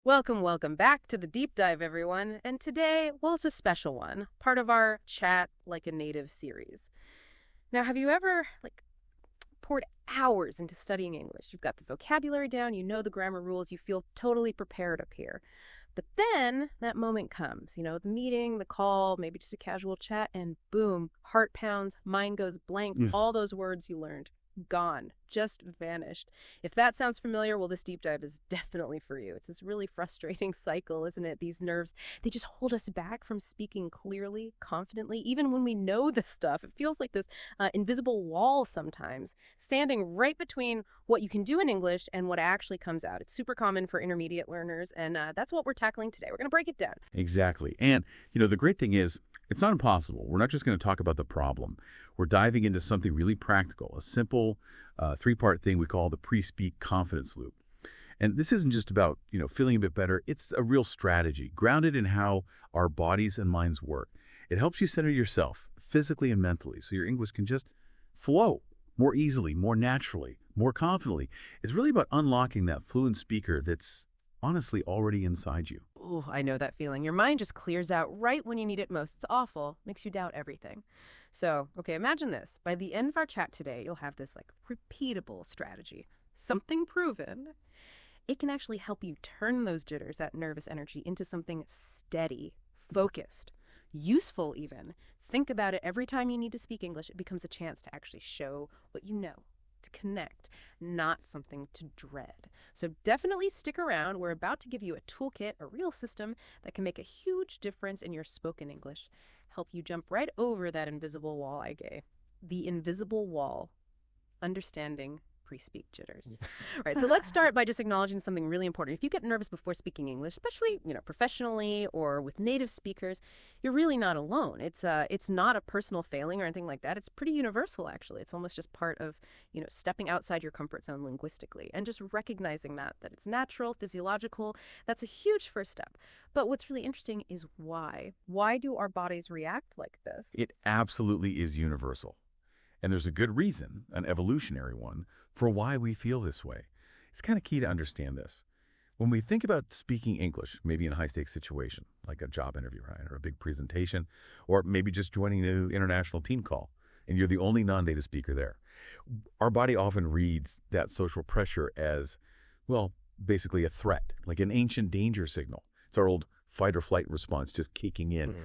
Welcome back to the deep dive, everyone. And today, well, it's a special one, part of our Chat Like a Native series. Now, have you ever, poured hours into studying English? You've got the vocabulary down, you know the grammar rules, you feel totally prepared up here. But then that moment comes, the meeting, the call, maybe just a casual chat, and boom, heart pounds, mind goes blank. All those words you learned, gone, just vanished. If that sounds familiar, well, this deep dive is definitely for you. It's this really frustrating cycle, isn't it? These nerves, they just hold us back from speaking clearly, confidently, even when we know the stuff. It feels like this invisible wall sometimes, standing right between what you can do in English and what actually comes out. It's super common for intermediate learners, and that's what we're tackling today. We're going to break it down. Exactly. And, the great thing is, it's not impossible. We're not just going to talk about the problem. We're diving into something really practical, a simple three-part thing we call the PreSpeak confidence loop. And this isn't just about, feeling a bit better. It's a real strategy grounded in how our bodies and minds work. It helps you center yourself physically and mentally so your English can just flow more easily, more naturally, more confidently. It's really about unlocking that fluent speaker that's honestly already inside you. Oh, I know that feeling. Your mind just clears out right when you need it most. It's awful. Makes you doubt everything. So, okay, imagine this. By the end of our chat today, you'll have this repeatable strategy, something proven. It can actually help you turn those jitters, that nervous energy, into something steady, focused, useful even. Think about it. Every time you need to speak English, it becomes a chance to actually show what you know, to connect, not something to dread. So definitely stick around. We're about to give you a toolkit, a real system that can make a huge difference in your spoken English. Help you jump right over that invisible wall I gave. The invisible wall. Understanding PreSpeak jitters. Right, so let's start by just acknowledging something really important. If you get nervous before speaking English, especially, professionally or with native speakers, you're really not alone. It's not a personal failing or anything like that. It's pretty universal, actually. It's almost just part of, stepping outside your comfort zone linguistically and just recognizing that it's natural, physiological. That's a huge first step. But what's really interesting is why. Why do our bodies react like this? It absolutely is universal. And there's a good reason, an evolutionary one, for why we feel this way. It's kind of key to understand this. When we think about speaking English, maybe in a high-stakes situation, like a job interview, right, or a big presentation, or maybe just joining an international team call, and you're the only non-native speaker there, our body often reads that social pressure as, well, basically a threat, like an ancient danger signal. It's our old fight or flight response just kicking in,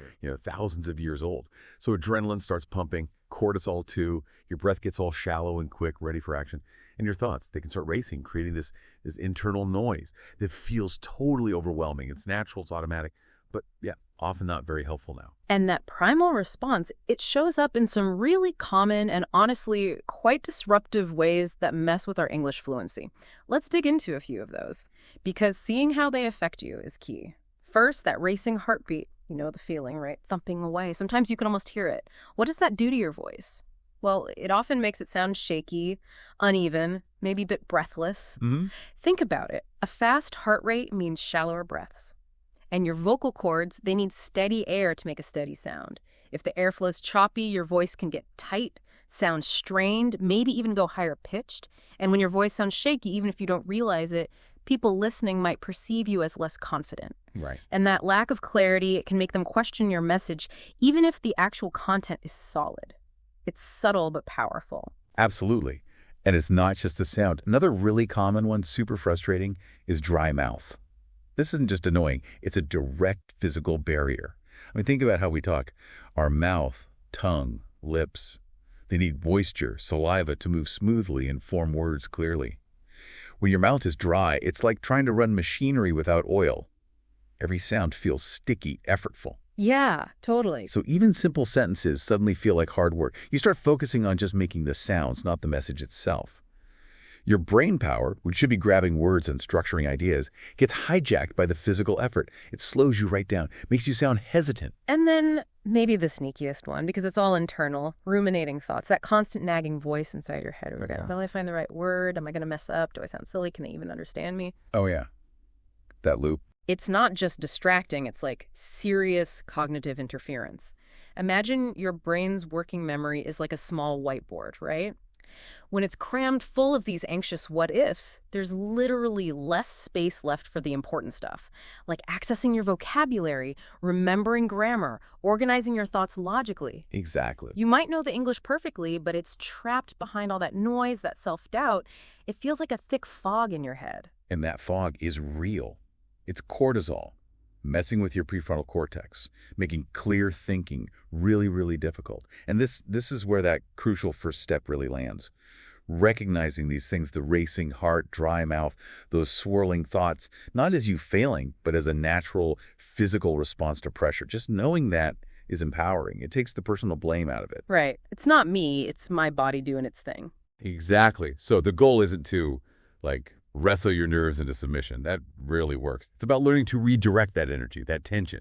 thousands of years old. So adrenaline starts pumping, cortisol too, your breath gets all shallow and quick, ready for action. And your thoughts, they can start racing, creating this internal noise that feels totally overwhelming. It's natural, it's automatic, but yeah, often not very helpful now. And that primal response, it shows up in some really common and honestly quite disruptive ways that mess with our English fluency. Let's dig into a few of those, because seeing how they affect you is key. First, that racing heartbeat, the feeling, right? Thumping away. Sometimes you can almost hear it. What does that do to your voice? Well, it often makes it sound shaky, uneven, maybe a bit breathless. Think about it. A fast heart rate means shallower breaths. And your vocal cords, they need steady air to make a steady sound. If the airflow's choppy, your voice can get tight, sound strained, maybe even go higher pitched. And when your voice sounds shaky, even if you don't realize it, people listening might perceive you as less confident. Right. And that lack of clarity, it can make them question your message, even if the actual content is solid. It's subtle but powerful. Absolutely. And it's not just the sound. Another really common one, super frustrating, is dry mouth. This isn't just annoying. It's a direct physical barrier. I mean, think about how we talk. Our mouth, tongue, lips, they need moisture, saliva to move smoothly and form words clearly. When your mouth is dry, it's like trying to run machinery without oil. Every sound feels sticky, effortful. Yeah, totally. So even simple sentences suddenly feel like hard work. You start focusing on just making the sounds, not the message itself. Your brain power, which should be grabbing words and structuring ideas, gets hijacked by the physical effort. It slows you right down, makes you sound hesitant. And then maybe the sneakiest one, because it's all internal, ruminating thoughts, that constant nagging voice inside your head. Will I find the right word? Am I going to mess up? Do I sound silly? Can they even understand me? Oh, yeah. That loop. It's not just distracting. It's like serious cognitive interference. Imagine your brain's working memory is like a small whiteboard, right? When it's crammed full of these anxious what-ifs, there's literally less space left for the important stuff, like accessing your vocabulary, remembering grammar, organizing your thoughts logically. Exactly. You might know the English perfectly, but it's trapped behind all that noise, that self-doubt. It feels like a thick fog in your head. And that fog is real. It's cortisol, messing with your prefrontal cortex, making clear thinking really, really difficult. And this is where that crucial first step really lands. Recognizing these things, the racing heart, dry mouth, those swirling thoughts, not as you failing, but as a natural physical response to pressure. Just knowing that is empowering. It takes the personal blame out of it. Right. It's not me, it's my body doing its thing. Exactly. So the goal isn't to, wrestle your nerves into submission. That rarely works. It's about learning to redirect that energy, that tension,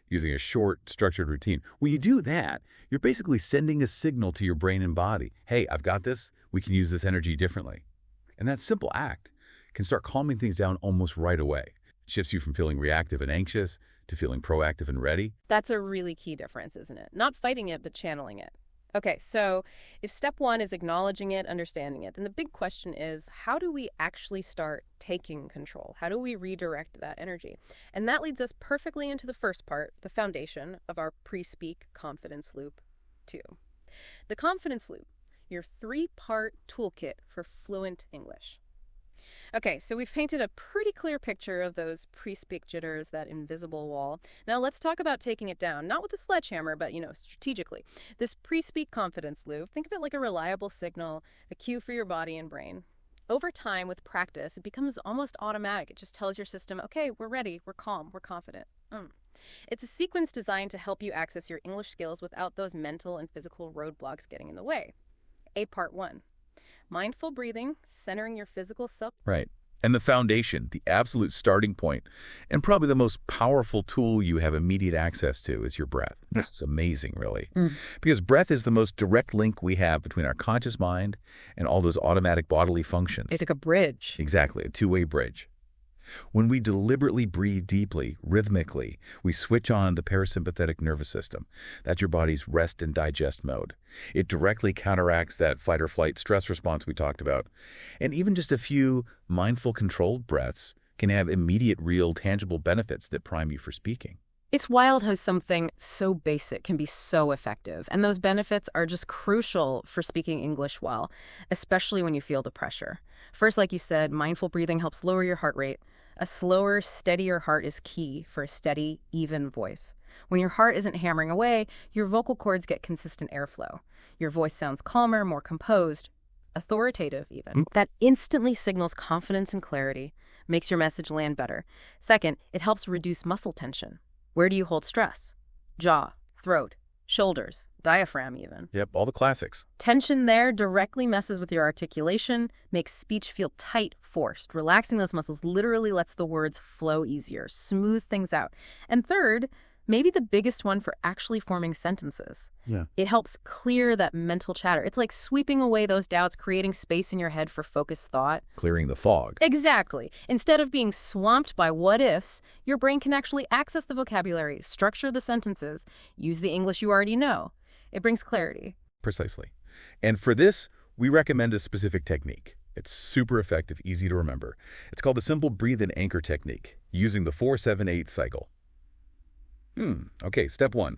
using a short, structured routine. When you do that, you're basically sending a signal to your brain and body. Hey, I've got this. We can use this energy differently. And that simple act can start calming things down almost right away. It shifts you from feeling reactive and anxious to feeling proactive and ready. That's a really key difference, isn't it? Not fighting it, but channeling it. Okay, so if step one is acknowledging it, understanding it, then the big question is, how do we actually start taking control? How do we redirect that energy? And that leads us perfectly into the first part, the foundation of our PreSpeak confidence loop 2. The confidence loop, your 3-part toolkit for fluent English. Okay, so we've painted a pretty clear picture of those PreSpeak jitters, that invisible wall. Now let's talk about taking it down, not with a sledgehammer, but, strategically. This PreSpeak confidence loop, think of it like a reliable signal, a cue for your body and brain. Over time, with practice, it becomes almost automatic. It just tells your system, okay, we're ready, we're calm, we're confident. It's a sequence designed to help you access your English skills without those mental and physical roadblocks getting in the way. Part 1. Mindful breathing, centering your physical self. Right. And the foundation, the absolute starting point, and probably the most powerful tool you have immediate access to is your breath. This is amazing, really. Because breath is the most direct link we have between our conscious mind and all those automatic bodily functions. It's like a bridge. Exactly, a two-way bridge. When we deliberately breathe deeply, rhythmically, we switch on the parasympathetic nervous system. That's your body's rest and digest mode. It directly counteracts that fight or flight stress response we talked about. And even just a few mindful, controlled breaths can have immediate, real, tangible benefits that prime you for speaking. It's wild how something so basic can be so effective. And those benefits are just crucial for speaking English well, especially when you feel the pressure. First, like you said, mindful breathing helps lower your heart rate. A slower, steadier heart is key for a steady, even voice. When your heart isn't hammering away, your vocal cords get consistent airflow. Your voice sounds calmer, more composed, authoritative even. That instantly signals confidence and clarity, makes your message land better. Second, it helps reduce muscle tension. Where do you hold stress? Jaw, throat, shoulders, diaphragm even. Yep, all the classics. Tension there directly messes with your articulation, makes speech feel tight, forced. Relaxing those muscles literally lets the words flow easier, smooths things out. And third, maybe the biggest one for actually forming sentences. Yeah. It helps clear that mental chatter. It's like sweeping away those doubts, creating space in your head for focused thought. Clearing the fog. Exactly. Instead of being swamped by what-ifs, your brain can actually access the vocabulary, structure the sentences, use the English you already know. It brings clarity. Precisely. And for this, we recommend a specific technique. It's super effective, easy to remember. It's called the simple breathe and anchor technique, using the 4-7-8 cycle. Okay, step 1.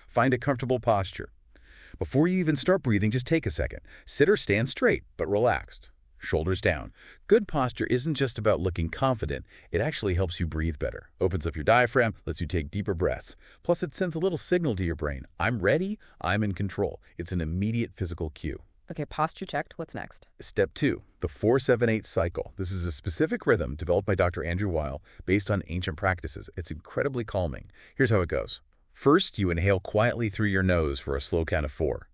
Find a comfortable posture. Before you even start breathing, just take a second. Sit or stand straight, but relaxed. Shoulders down. Good posture isn't just about looking confident. It actually helps you breathe better. Opens up your diaphragm, lets you take deeper breaths. Plus, it sends a little signal to your brain. I'm ready, I'm in control. It's an immediate physical cue. Okay, posture checked. What's next? Step 2, the 4-7-8 cycle. This is a specific rhythm developed by Dr. Andrew Weil based on ancient practices. It's incredibly calming. Here's how it goes. First, you inhale quietly through your nose for a slow count of 4.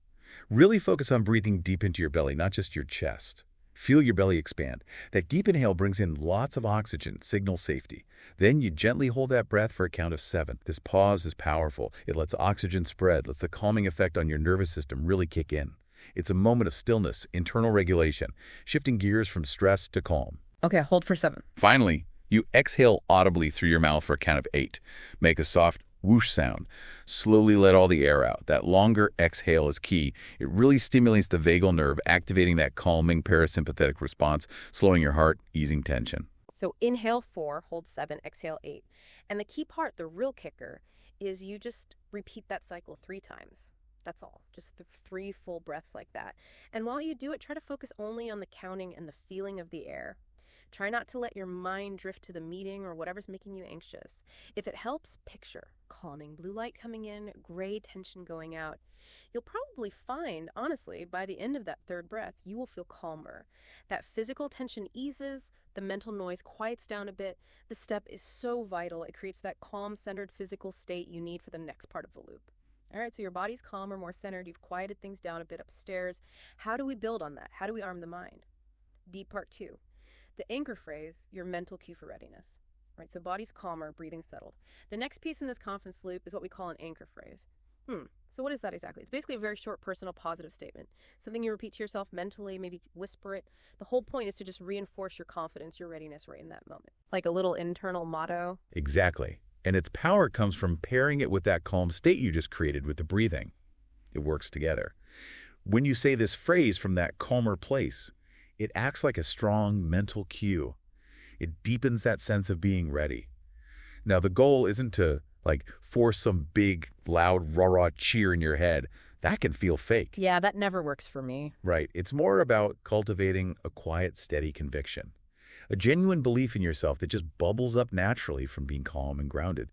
Really focus on breathing deep into your belly, not just your chest. Feel your belly expand. That deep inhale brings in lots of oxygen, signals safety. Then you gently hold that breath for a count of 7. This pause is powerful. It lets oxygen spread, lets the calming effect on your nervous system really kick in. It's a moment of stillness, internal regulation, shifting gears from stress to calm. Okay, hold for 7. Finally, you exhale audibly through your mouth for a count of 8. Make a soft whoosh sound. Slowly let all the air out. That longer exhale is key. It really stimulates the vagal nerve, activating that calming parasympathetic response, slowing your heart, easing tension. So inhale 4, hold 7, exhale 8. And the key part, the real kicker, is you just repeat that cycle 3 times. That's all. Just 3 full breaths like that. And while you do it, try to focus only on the counting and the feeling of the air. Try not to let your mind drift to the meeting or whatever's making you anxious. If it helps, picture calming blue light coming in, gray tension going out. You'll probably find, honestly, by the end of that 3rd breath, you will feel calmer. That physical tension eases, the mental noise quiets down a bit. The step is so vital. It creates that calm, centered physical state you need for the next part of the loop. All right, so your body's calmer, more centered. You've quieted things down a bit upstairs. How do we build on that? How do we arm the mind? Deep part 2. The anchor phrase, your mental cue for readiness. Right, so body's calmer, breathing settled. The next piece in this confidence loop is what we call an anchor phrase. So what is that exactly? It's basically a very short, personal, positive statement. Something you repeat to yourself mentally, maybe whisper it. The whole point is to just reinforce your confidence, your readiness right in that moment. Like a little internal motto. Exactly. And its power comes from pairing it with that calm state you just created with the breathing. It works together. When you say this phrase from that calmer place, it acts like a strong mental cue. It deepens that sense of being ready. Now, the goal isn't to force some big, loud, rah-rah cheer in your head. That can feel fake. Yeah, that never works for me. Right. It's more about cultivating a quiet, steady conviction. A genuine belief in yourself that just bubbles up naturally from being calm and grounded.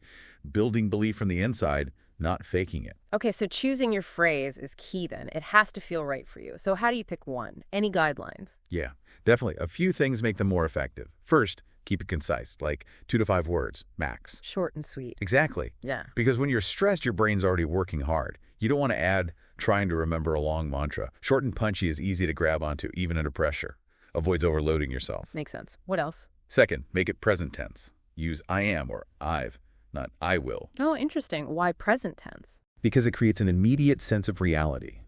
Building belief from the inside, not faking it. Okay, so choosing your phrase is key then. It has to feel right for you. So how do you pick one? Any guidelines? Yeah, definitely. A few things make them more effective. First, keep it concise, like 2 to 5 words, max. Short and sweet. Exactly. Yeah. Because when you're stressed, your brain's already working hard. You don't want to add trying to remember a long mantra. Short and punchy is easy to grab onto, even under pressure. Avoids overloading yourself. Makes sense. What else? Second, make it present tense. Use I am or I've, not I will. Oh, interesting. Why present tense? Because it creates an immediate sense of reality.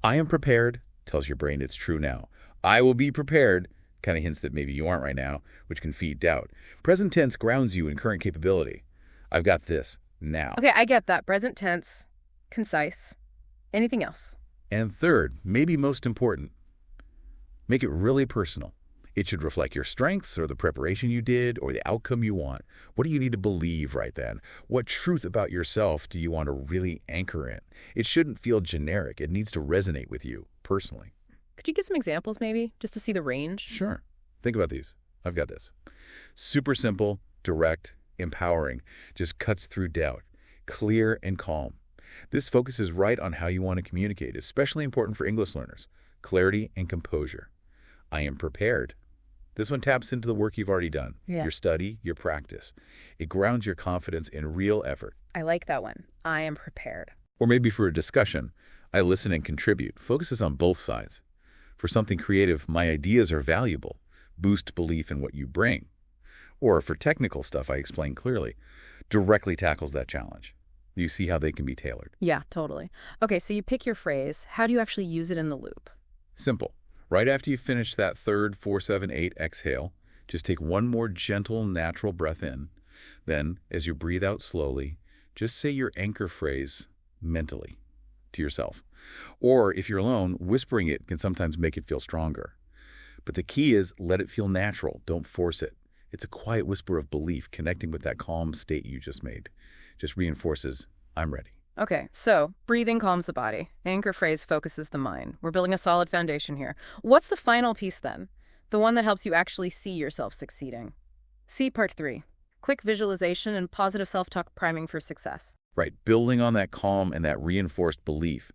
I am prepared tells your brain it's true now. I will be prepared kind of hints that maybe you aren't right now, which can feed doubt. Present tense grounds you in current capability. I've got this now. Okay, I get that. Present tense, concise. Anything else? And third, maybe most important, make it really personal. It should reflect your strengths or the preparation you did or the outcome you want. What do you need to believe right then? What truth about yourself do you want to really anchor in? It shouldn't feel generic. It needs to resonate with you personally. Could you give some examples maybe, just to see the range? Sure. Think about these. I've got this. Super simple, direct, empowering, just cuts through doubt. Clear and calm. This focuses right on how you want to communicate, especially important for English learners. Clarity and composure. I am prepared. This one taps into the work you've already done, your study, your practice. It grounds your confidence in real effort. I like that one. I am prepared. Or maybe for a discussion, I listen and contribute. Focuses on both sides. For something creative, my ideas are valuable. Boost belief in what you bring. Or for technical stuff, I explain clearly. Directly tackles that challenge. You see how they can be tailored. Yeah, totally. Okay, so you pick your phrase. How do you actually use it in the loop? Simple. Right after you finish that third 4, 7, 8 exhale, just take one more gentle, natural breath in. Then, as you breathe out slowly, just say your anchor phrase mentally to yourself. Or if you're alone, whispering it can sometimes make it feel stronger. But the key is let it feel natural. Don't force it. It's a quiet whisper of belief connecting with that calm state you just made. Just reinforces, I'm ready. Okay, so breathing calms the body. Anchor phrase focuses the mind. We're building a solid foundation here. What's the final piece then? The one that helps you actually see yourself succeeding. See part 3. Quick visualization and positive self-talk priming for success. Right, building on that calm and that reinforced belief.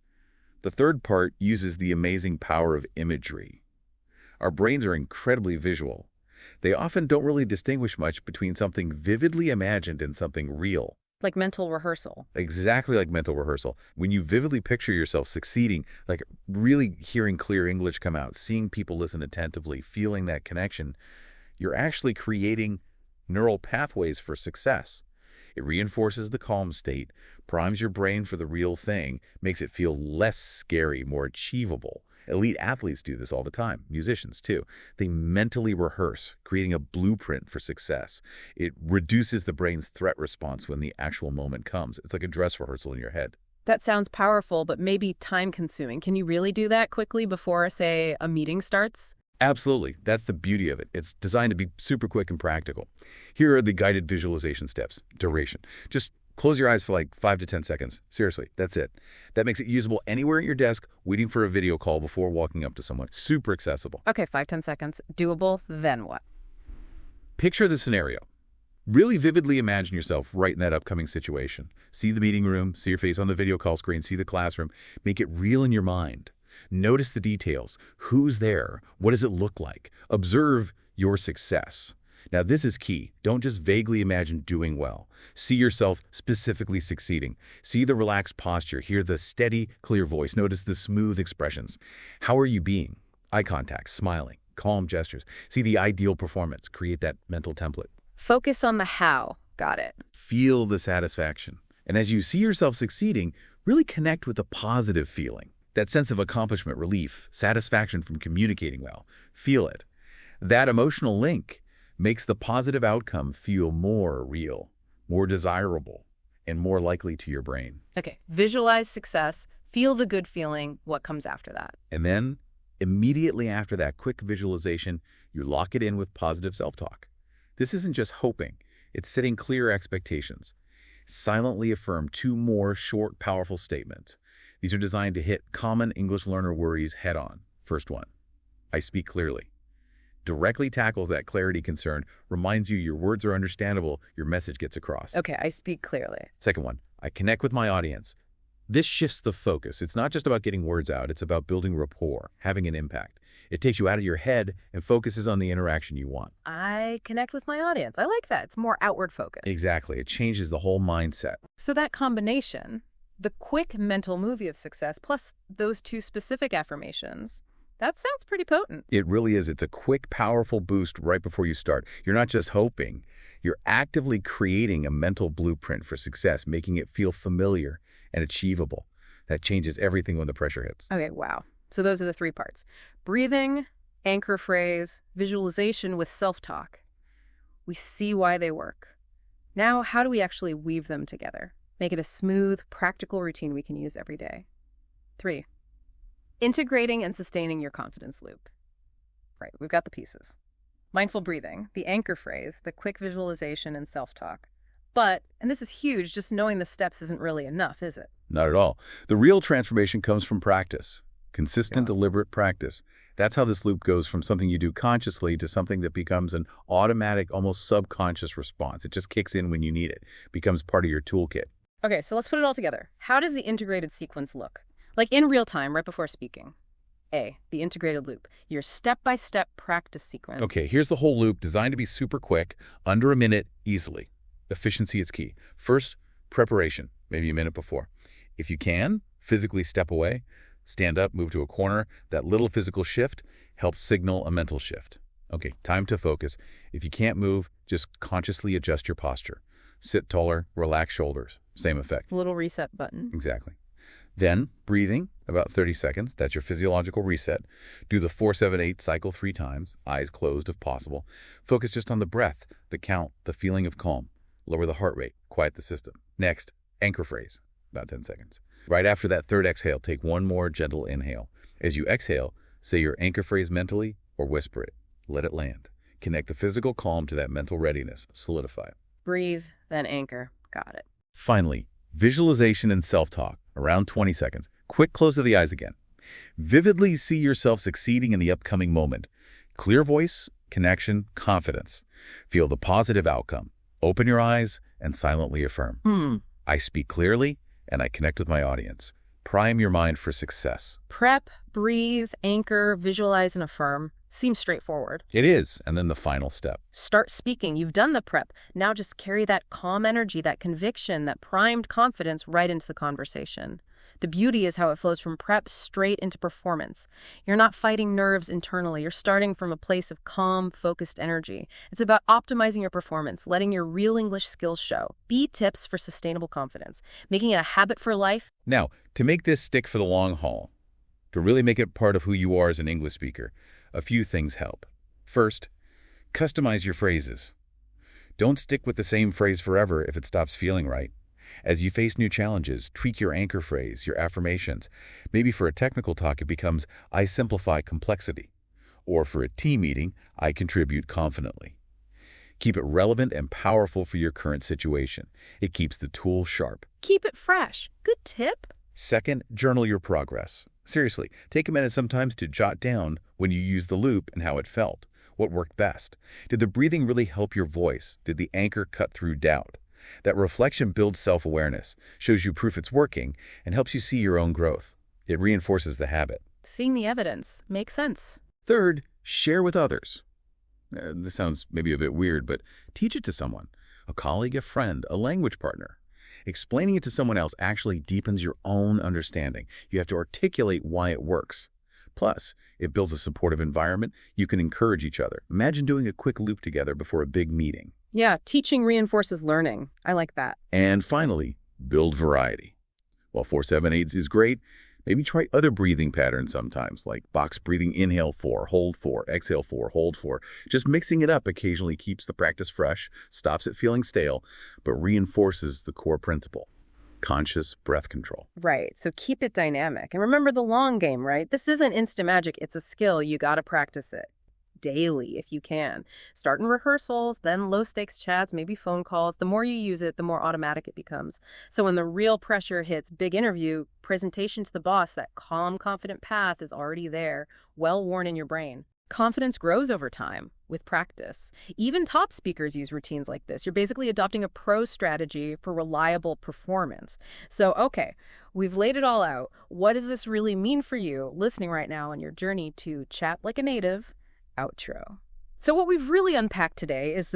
The third part uses the amazing power of imagery. Our brains are incredibly visual. They often don't really distinguish much between something vividly imagined and something real. Like mental rehearsal. Exactly like mental rehearsal. When you vividly picture yourself succeeding, like really hearing clear English come out, seeing people listen attentively, feeling that connection, you're actually creating neural pathways for success. It reinforces the calm state, primes your brain for the real thing, makes it feel less scary, more achievable. Elite athletes do this all the time, musicians too. They mentally rehearse, creating a blueprint for success. It reduces the brain's threat response when the actual moment comes. It's like a dress rehearsal in your head. That sounds powerful, but maybe time-consuming. Can you really do that quickly before, say, a meeting starts? Absolutely. That's the beauty of it. It's designed to be super quick and practical. Here are the guided visualization steps. Duration. Just close your eyes for like 5 to 10 seconds. Seriously, that's it. That makes it usable anywhere at your desk, waiting for a video call before walking up to someone. Super accessible. Okay, 5, 10 seconds. Doable, then what? Picture the scenario. Really vividly imagine yourself right in that upcoming situation. See the meeting room, see your face on the video call screen, see the classroom. Make it real in your mind. Notice the details. Who's there? What does it look like? Observe your success. Now, this is key. Don't just vaguely imagine doing well. See yourself specifically succeeding. See the relaxed posture. Hear the steady, clear voice. Notice the smooth expressions. How are you being? Eye contact, smiling, calm gestures. See the ideal performance. Create that mental template. Focus on the how. Got it. Feel the satisfaction. And as you see yourself succeeding, really connect with the positive feeling. That sense of accomplishment, relief, satisfaction from communicating well. Feel it. That emotional link makes the positive outcome feel more real, more desirable, and more likely to your brain. Okay, visualize success, feel the good feeling, what comes after that? And then, immediately after that quick visualization, you lock it in with positive self-talk. This isn't just hoping, it's setting clear expectations. Silently affirm 2 more short, powerful statements. These are designed to hit common English learner worries head-on. First one, I speak clearly. Directly tackles that clarity concern, reminds you your words are understandable, your message gets across. Okay, I speak clearly. Second one, I connect with my audience. This shifts the focus. It's not just about getting words out, it's about building rapport, having an impact. It takes you out of your head and focuses on the interaction you want. I connect with my audience. I like that. It's more outward focused. Exactly. It changes the whole mindset. So that combination, the quick mental movie of success plus those 2 specific affirmations, that sounds pretty potent. It really is. It's a quick, powerful boost right before you start. You're not just hoping. You're actively creating a mental blueprint for success, making it feel familiar and achievable. That changes everything when the pressure hits. Okay, wow. So those are the 3 parts. Breathing, anchor phrase, visualization with self-talk. We see why they work. Now, how do we actually weave them together? Make it a smooth, practical routine we can use every day. 3, integrating and sustaining your confidence loop. Right, we've got the pieces. Mindful breathing, the anchor phrase, the quick visualization, and self-talk. But, and this is huge, just knowing the steps isn't really enough, is it? Not at all. The real transformation comes from practice. Consistent, deliberate practice. That's how this loop goes from something you do consciously to something that becomes an automatic, almost subconscious response. It just kicks in when you need it, becomes part of your toolkit. Okay, so let's put it all together. How does the integrated sequence look? Like in real time, right before speaking. A, the integrated loop, your step-by-step practice sequence. Okay, here's the whole loop designed to be super quick, under a minute, easily. Efficiency is key. First, preparation, maybe a minute before. If you can, physically step away, stand up, move to a corner. That little physical shift helps signal a mental shift. Okay, time to focus. If you can't move, just consciously adjust your posture. Sit taller, relax shoulders. Same effect. Little reset button. Exactly. Then, breathing, about 30 seconds. That's your physiological reset. Do the 4-7-8 cycle 3 times, eyes closed if possible. Focus just on the breath, the count, the feeling of calm. Lower the heart rate, quiet the system. Next, anchor phrase, about 10 seconds. Right after that 3rd exhale, take 1 more gentle inhale. As you exhale, say your anchor phrase mentally or whisper it. Let it land. Connect the physical calm to that mental readiness. Solidify it. Breathe, then anchor. Got it. Finally, visualization and self-talk, around 20 seconds. Quick close of the eyes again. Vividly see yourself succeeding in the upcoming moment. Clear voice, connection, confidence. Feel the positive outcome. Open your eyes and silently affirm. I speak clearly and I connect with my audience. Prime your mind for success. Prep, breathe, anchor, visualize, and affirm. Seems straightforward. It is. And then the final step. Start speaking. You've done the prep. Now just carry that calm energy, that conviction, that primed confidence right into the conversation. The beauty is how it flows from prep straight into performance. You're not fighting nerves internally. You're starting from a place of calm, focused energy. It's about optimizing your performance, letting your real English skills show. B tips for sustainable confidence, making it a habit for life. Now, to make this stick for the long haul, To really make it part of who you are as an English speaker, a few things help. First, customize your phrases. Don't stick with the same phrase forever if it stops feeling right. As you face new challenges, tweak your anchor phrase, your affirmations. Maybe for a technical talk, it becomes, I simplify complexity. Or for a team meeting, I contribute confidently. Keep it relevant and powerful for your current situation. It keeps the tool sharp. Keep it fresh. Good tip. Second, journal your progress. Seriously, take a minute sometimes to jot down when you used the loop and how it felt. What worked best? Did the breathing really help your voice? Did the anchor cut through doubt? That reflection builds self-awareness, shows you proof it's working, and helps you see your own growth. It reinforces the habit. Seeing the evidence makes sense. Third, share with others. This sounds maybe a bit weird, but teach it to someone, a colleague, a friend, a language partner. Explaining it to someone else actually deepens your own understanding. You have to articulate why it works. Plus, it builds a supportive environment. You can encourage each other. Imagine doing a quick loop together before a big meeting. Yeah, teaching reinforces learning. I like that. And finally, build variety. While 4-7-8 is great, maybe try other breathing patterns sometimes, like box breathing, inhale 4, hold 4, exhale 4, hold 4. Just mixing it up occasionally keeps the practice fresh, stops it feeling stale, but reinforces the core principle: conscious breath control. Right, so keep it dynamic. And remember the long game, right? This isn't instant magic. It's a skill. You got to practice it daily if you can. Start in rehearsals, then low-stakes chats, maybe phone calls. The more you use it, the more automatic it becomes. So when the real pressure hits, big interview, presentation to the boss, that calm, confident path is already there, well-worn in your brain. Confidence grows over time with practice. Even top speakers use routines like this. You're basically adopting a pro strategy for reliable performance. So, okay, we've laid it all out. What does this really mean for you listening right now on your journey to chat like a native? Outro. So what we've really unpacked today is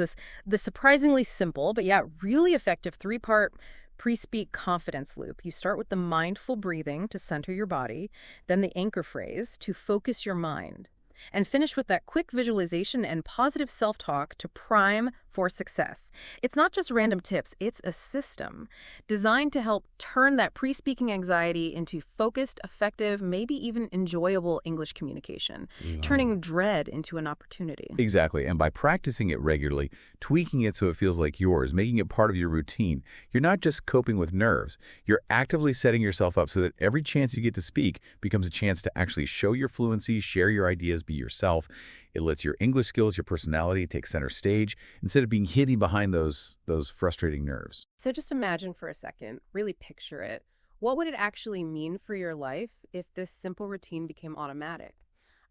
the surprisingly simple, but yet really effective 3-part PreSpeak confidence loop. You start with the mindful breathing to center your body, then the anchor phrase to focus your mind, and finish with that quick visualization and positive self-talk to prime for success. It's not just random tips, it's a system designed to help turn that pre-speaking anxiety into focused, effective, maybe even enjoyable English communication, turning dread into an opportunity. Exactly, and by practicing it regularly, tweaking it so it feels like yours, making it part of your routine, you're not just coping with nerves, you're actively setting yourself up so that every chance you get to speak becomes a chance to actually show your fluency, share your ideas, be yourself. It lets your English skills, your personality take center stage instead of being hidden behind those frustrating nerves. So just imagine for a second, really picture it. What would it actually mean for your life if this simple routine became automatic?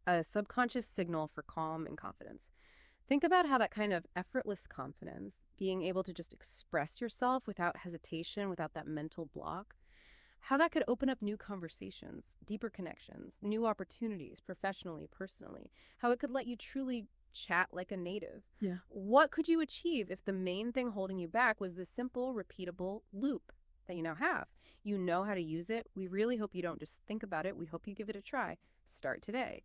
A subconscious signal for calm and confidence. Think about how that kind of effortless confidence, being able to just express yourself without hesitation, without that mental block, how that could open up new conversations, deeper connections, new opportunities, professionally, personally, how it could let you truly chat like a native. Yeah. What could you achieve if the main thing holding you back was this simple, repeatable loop that you now have? You know how to use it. We really hope you don't just think about it. We hope you give it a try. Start today.